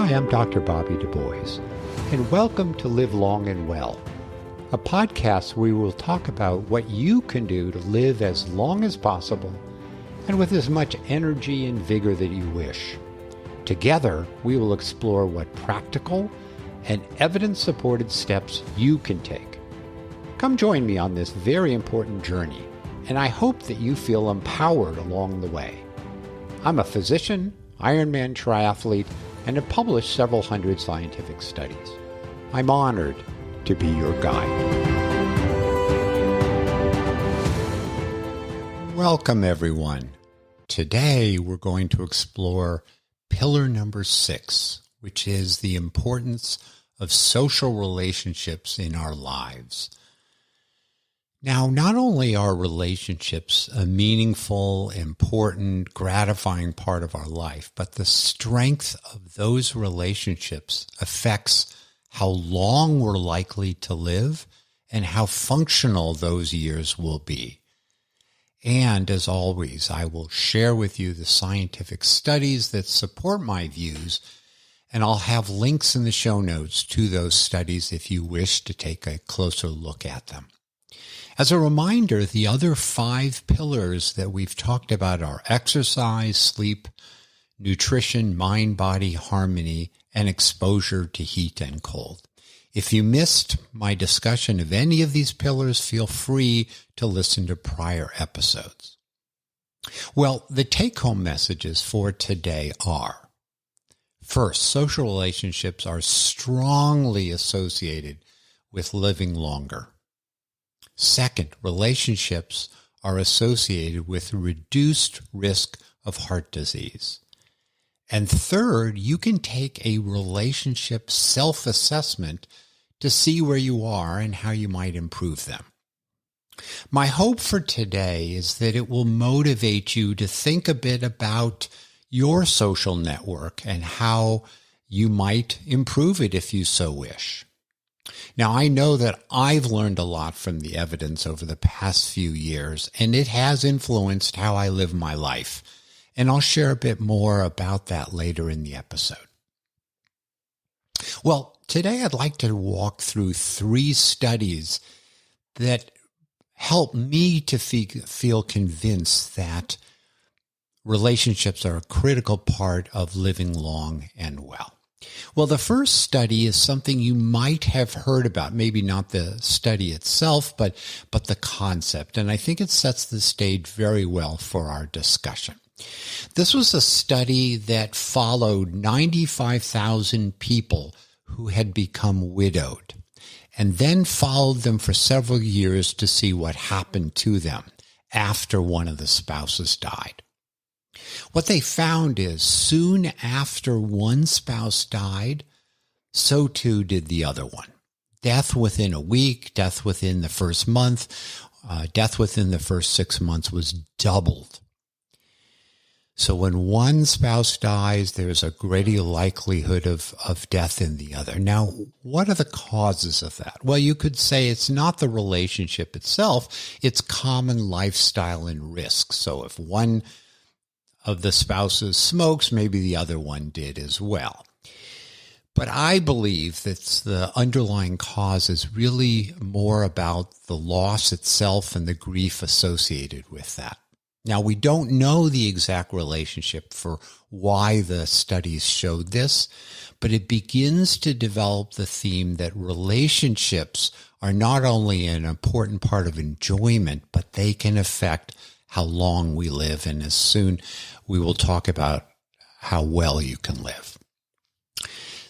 Hi, I'm Dr. Bobby Du Bois, and welcome to Live Long and Well, a podcast where we will talk about what you can do to live as long as possible and with as much energy and vigor that you wish. Together, we will explore what practical and evidence-supported steps you can take. Come join me on this very important journey, and I hope that you feel empowered along the way. I'm a physician, Ironman triathlete, and have published several hundred scientific studies. I'm honored to be your guide. Welcome, everyone. Today, we're going to explore pillar number 6, which is the importance of social relationships in our lives. Now, not only are relationships a meaningful, important, gratifying part of our life, but the strength of those relationships affects how long we're likely to live and how functional those years will be. And as always, I will share with you the scientific studies that support my views, and I'll have links in the show notes to those studies if you wish to take a closer look at them. As a reminder, the other 5 pillars that we've talked about are exercise, sleep, nutrition, mind-body harmony, and exposure to heat and cold. If you missed my discussion of any of these pillars, feel free to listen to prior episodes. Well, the take-home messages for today are: first, social relationships are strongly associated with living longer. Second, relationships are associated with reduced risk of heart disease. And third, you can take a relationship self-assessment to see where you are and how you might improve them. My hope for today is that it will motivate you to think a bit about your social network and how you might improve it if you so wish. Now, I know that I've learned a lot from the evidence over the past few years, and it has influenced how I live my life. And I'll share a bit more about that later in the episode. Well, today I'd like to walk through 3 studies that help me to feel convinced that relationships are a critical part of living long and well. Well, the first study is something you might have heard about, maybe not the study itself, but the concept. And I think it sets the stage very well for our discussion. This was a study that followed 95,000 people who had become widowed and then followed them for several years to see what happened to them after one of the spouses died. What they found is soon after one spouse died, so too did the other one. Death within a week, death within the first month, death within the first 6 months was doubled. So when one spouse dies, there's a greater likelihood of death in the other. Now, what are the causes of that? Well, you could say it's not the relationship itself, it's common lifestyle and risk. So if one of the spouses smokes, maybe the other one did as well. But I believe that the underlying cause is really more about the loss itself and the grief associated with that. Now, we don't know the exact relationship for why the studies showed this, but it begins to develop the theme that relationships are not only an important part of enjoyment, but they can affect how long we live, and as soon we will talk about how well you can live.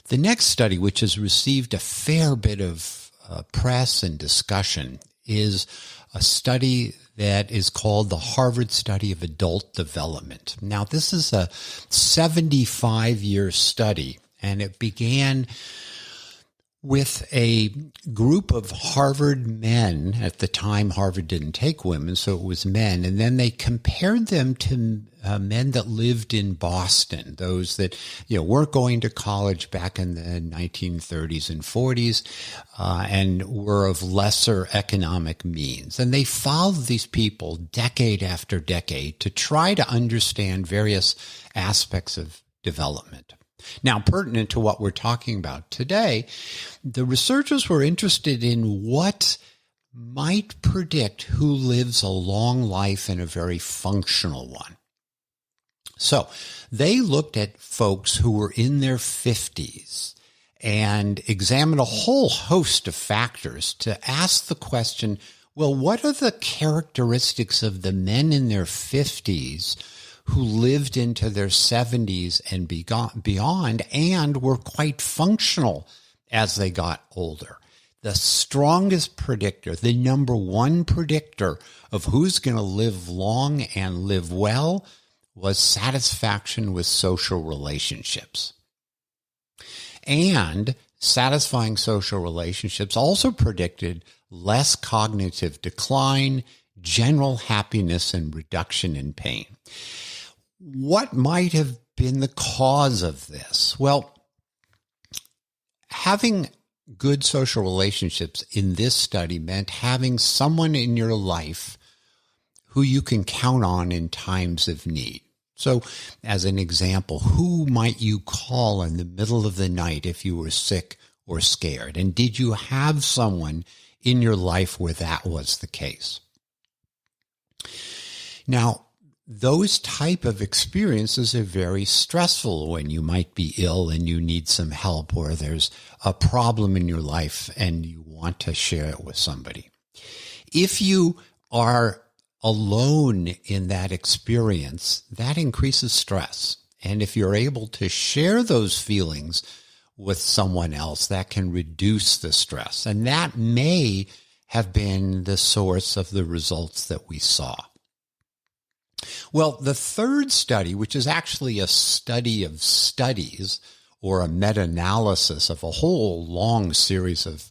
The next study, which has received a fair bit of press and discussion, is a study that is called the Harvard Study of Adult Development. Now, this is a 75-year study, and it began with a group of Harvard men. At the time, Harvard didn't take women, so it was men. And then they compared them to men that lived in Boston, those that weren't going to college back in the 1930s and 40s and were of lesser economic means. And they followed these people decade after decade to try to understand various aspects of development. Now, pertinent to what we're talking about today, the researchers were interested in what might predict who lives a long life and a very functional one. So they looked at folks who were in their 50s and examined a whole host of factors to ask the question, well, what are the characteristics of the men in their 50s who lived into their 70s and beyond and were quite functional as they got older? The strongest predictor, the number one predictor of who's going to live long and live well, was satisfaction with social relationships. And satisfying social relationships also predicted less cognitive decline, general happiness, and reduction in pain. What might have been the cause of this? Well, having good social relationships in this study meant having someone in your life who you can count on in times of need. So, as an example, who might you call in the middle of the night if you were sick or scared? And did you have someone in your life where that was the case? Now, those type of experiences are very stressful when you might be ill and you need some help, or there's a problem in your life and you want to share it with somebody. If you are alone in that experience, that increases stress. And if you're able to share those feelings with someone else, that can reduce the stress. And that may have been the source of the results that we saw. Well, the third study, which is actually a study of studies or a meta-analysis of a whole long series of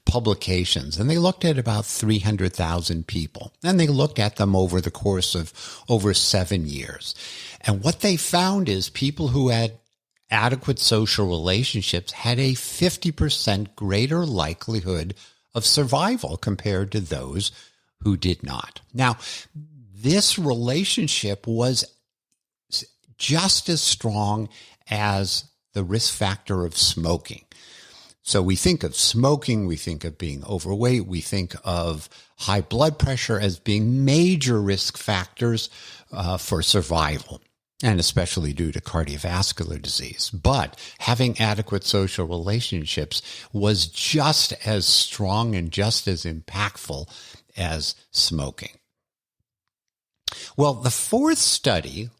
publications, and they looked at about 300,000 people, and they looked at them over the course of over 7 years. And what they found is people who had adequate social relationships had a 50% greater likelihood of survival compared to those who did not. Now, this relationship was just as strong as the risk factor of smoking. So we think of smoking, we think of being overweight, we think of high blood pressure as being major risk factors for survival, and especially due to cardiovascular disease. But having adequate social relationships was just as strong and just as impactful as smoking. Well, the fourth study,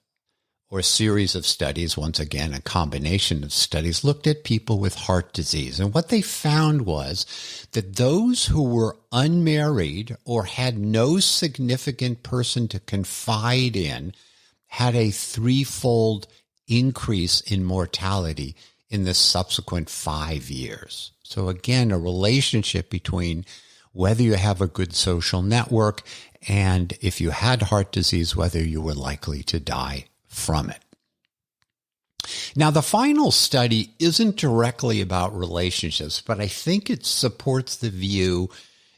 or series of studies, once again, a combination of studies, looked at people with heart disease. And what they found was that those who were unmarried or had no significant person to confide in had a threefold increase in mortality in the subsequent 5 years. So again, a relationship between whether you have a good social network and if you had heart disease, whether you were likely to die from it. Now, the final study isn't directly about relationships, but I think it supports the view,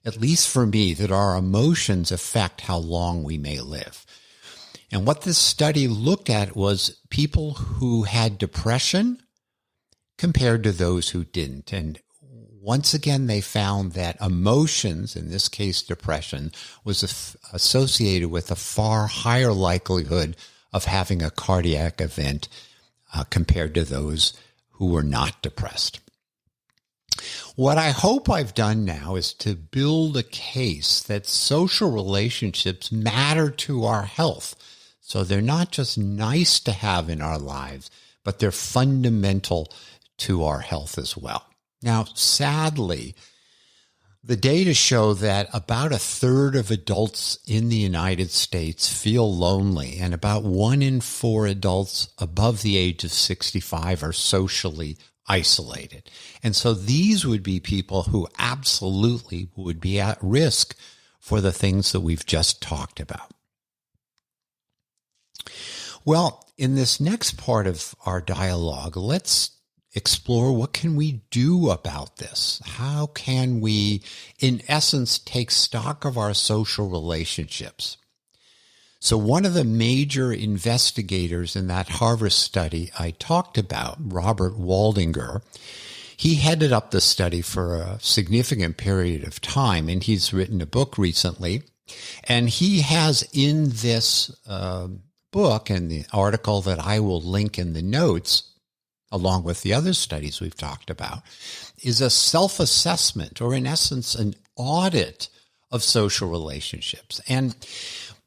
at least for me, that our emotions affect how long we may live. And what this study looked at was people who had depression compared to those who didn't. And once again, they found that emotions, in this case depression, was associated with a far higher likelihood of having a cardiac event compared to those who were not depressed. What I hope I've done now is to build a case that social relationships matter to our health. So they're not just nice to have in our lives, but they're fundamental to our health as well. Now, sadly, the data show that about a third of adults in the United States feel lonely, and about 1 in 4 adults above the age of 65 are socially isolated. And so these would be people who absolutely would be at risk for the things that we've just talked about. Well, in this next part of our dialogue, let's explore what can we do about this? How can we, in essence, take stock of our social relationships? So one of the major investigators in that Harvard study I talked about, Robert Waldinger, he headed up the study for a significant period of time, and he's written a book recently. And he has in this book, and the article that I will link in the notes, along with the other studies we've talked about, is a self-assessment, or in essence, an audit of social relationships. And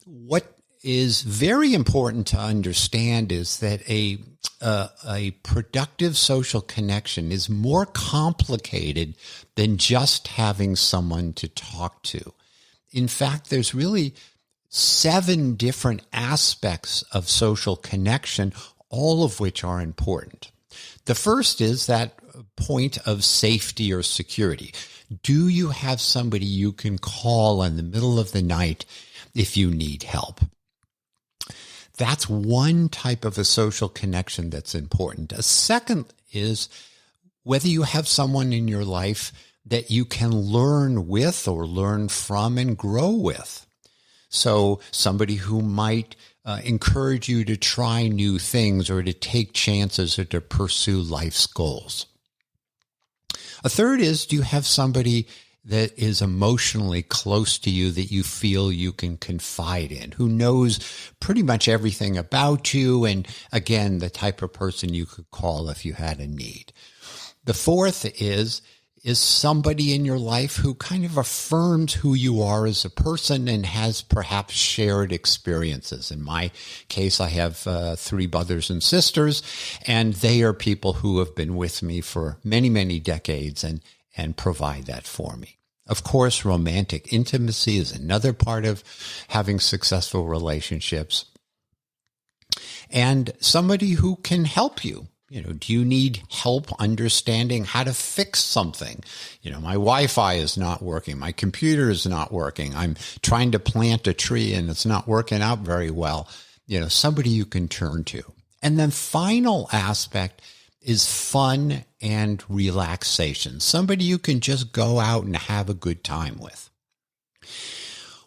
what is very important to understand is that a productive social connection is more complicated than just having someone to talk to. In fact, there's really 7 different aspects of social connection, all of which are important. The first is that point of safety or security. Do you have somebody you can call in the middle of the night if you need help? That's one type of a social connection that's important. A second is whether you have someone in your life that you can learn with or learn from and grow with. So somebody who might encourage you to try new things or to take chances or to pursue life's goals. A third is, do you have somebody that is emotionally close to you that you feel you can confide in, who knows pretty much everything about you, and again, the type of person you could call if you had a need. The fourth is somebody in your life who kind of affirms who you are as a person and has perhaps shared experiences. In my case, I have 3 brothers and sisters, and they are people who have been with me for many, many decades and provide that for me. Of course, romantic intimacy is another part of having successful relationships. And somebody who can help you. Do you need help understanding how to fix something? My Wi-Fi is not working. My computer is not working. I'm trying to plant a tree and it's not working out very well. Somebody you can turn to. And then final aspect is fun and relaxation. Somebody you can just go out and have a good time with.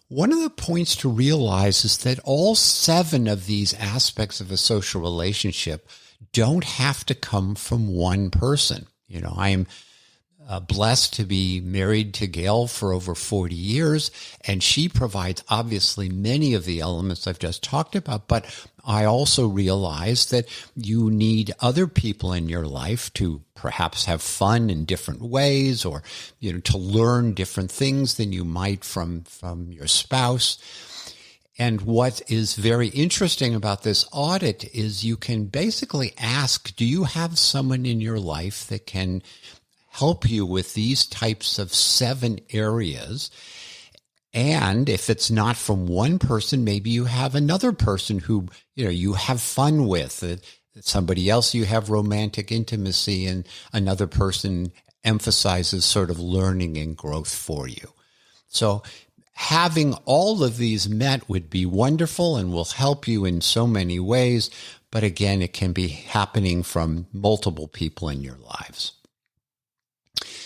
One of the points to realize is that all 7 of these aspects of a social relationship don't have to come from one person. I am blessed to be married to Gail for over 40 years, and she provides obviously many of the elements I've just talked about, but I also realize that you need other people in your life to perhaps have fun in different ways, or, to learn different things than you might from your spouse. And what is very interesting about this audit is you can basically ask, do you have someone in your life that can help you with these types of 7 areas? And if it's not from one person, maybe you have another person who, you have fun with, somebody else you have romantic intimacy, and another person emphasizes sort of learning and growth for you. So having all of these met would be wonderful and will help you in so many ways. But again, it can be happening from multiple people in your lives.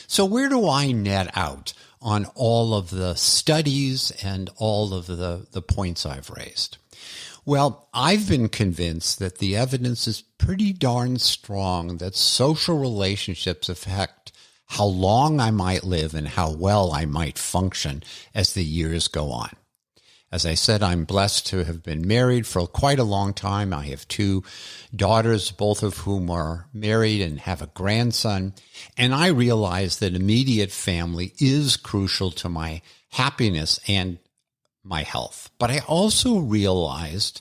So where do I net out on all of the studies and all of the points I've raised? Well, I've been convinced that the evidence is pretty darn strong that social relationships affect how long I might live and how well I might function as the years go on. As I said, I'm blessed to have been married for quite a long time. I have 2 daughters, both of whom are married and have a grandson. And I realize that immediate family is crucial to my happiness and my health. But I also realized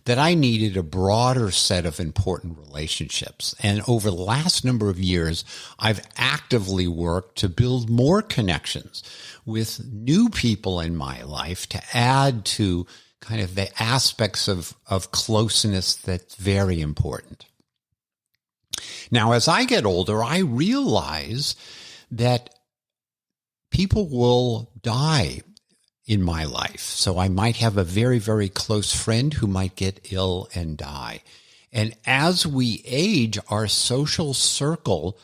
that I needed a broader set of important relationships. And over the last number of years, I've actively worked to build more connections with new people in my life to add to kind of the aspects of closeness that's very important. Now, as I get older, I realize that people will die in my life. So I might have a very, very close friend who might get ill and die. And as we age, our social circle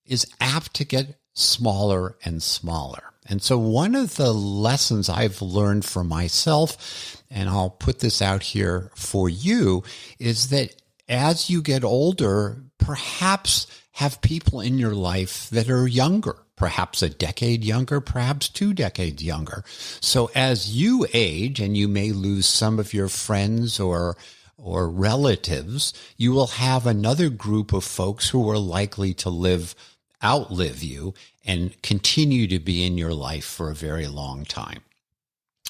is apt to get smaller and smaller. And so one of the lessons I've learned for myself and I'll put this out here for you, is that as you get older, perhaps have people in your life that are younger, perhaps a decade younger, perhaps 2 decades younger. So as you age and you may lose some of your friends or relatives, you will have another group of folks who are likely to outlive you and continue to be in your life for a very long time.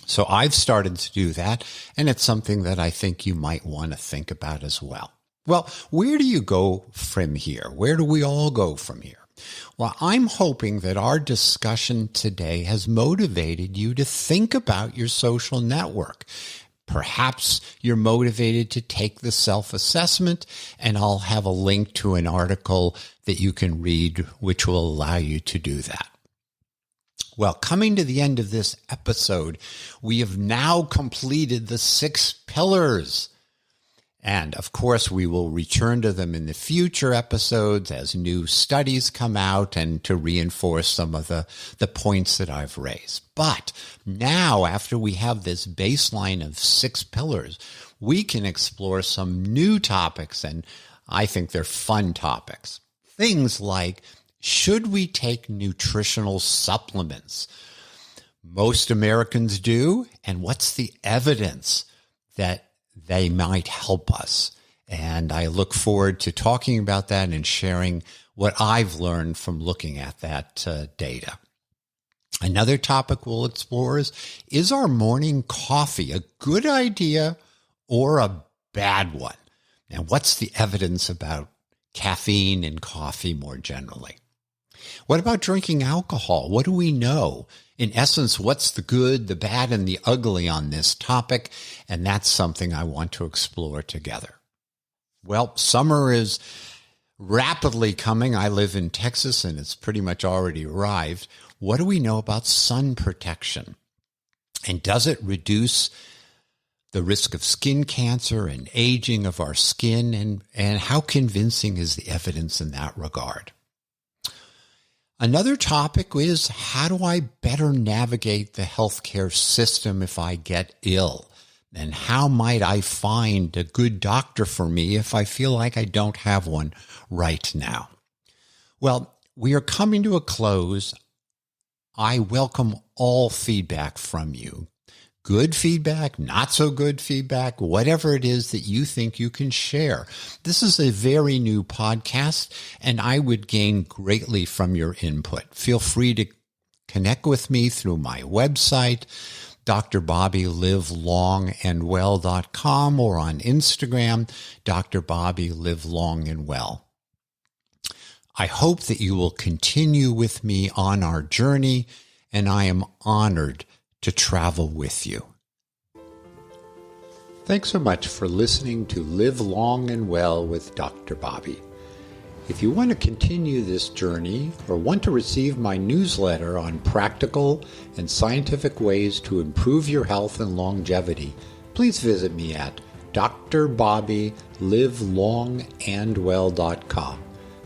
So I've started to do that, and it's something that I think you might want to think about as well. Well, where do you go from here? Where do we all go from here? Well, I'm hoping that our discussion today has motivated you to think about your social network. Perhaps you're motivated to take the self-assessment, and I'll have a link to an article that you can read which will allow you to do that. Well, coming to the end of this episode, we have now completed the 6 pillars. And of course, we will return to them in the future episodes as new studies come out and to reinforce some of the points that I've raised. But now, after we have this baseline of 6 pillars, we can explore some new topics, and I think they're fun topics. Things like, should we take nutritional supplements? Most Americans do, and what's the evidence that they might help us? And I look forward to talking about that and sharing what I've learned from looking at that data. Another topic we'll explore is our morning coffee a good idea or a bad one? Now, what's the evidence about caffeine and coffee more generally? What about drinking alcohol? What do we know? In essence, what's the good, the bad, and the ugly on this topic? And that's something I want to explore together. Well, summer is rapidly coming. I live in Texas, and it's pretty much already arrived. What do we know about sun protection? And does it reduce the risk of skin cancer and aging of our skin? And how convincing is the evidence in that regard? Another topic is, how do I better navigate the healthcare system if I get ill? And how might I find a good doctor for me if I feel like I don't have one right now? Well, we are coming to a close. I welcome all feedback from you. Good feedback, not so good feedback, whatever it is that you think you can share. This is a very new podcast, and I would gain greatly from your input. Feel free to connect with me through my website, drbobbylivelongandwell.com, or on Instagram, drbobbylivelongandwell. I hope that you will continue with me on our journey, and I am honored to travel with you. Thanks so much for listening to Live Long and Well with Dr. Bobby. If you want to continue this journey or want to receive my newsletter on practical and scientific ways to improve your health and longevity, please visit me at drbobbylivelongandwell.com.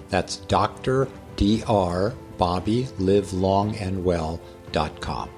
That's Dr. Bobbylivelongandwell.com.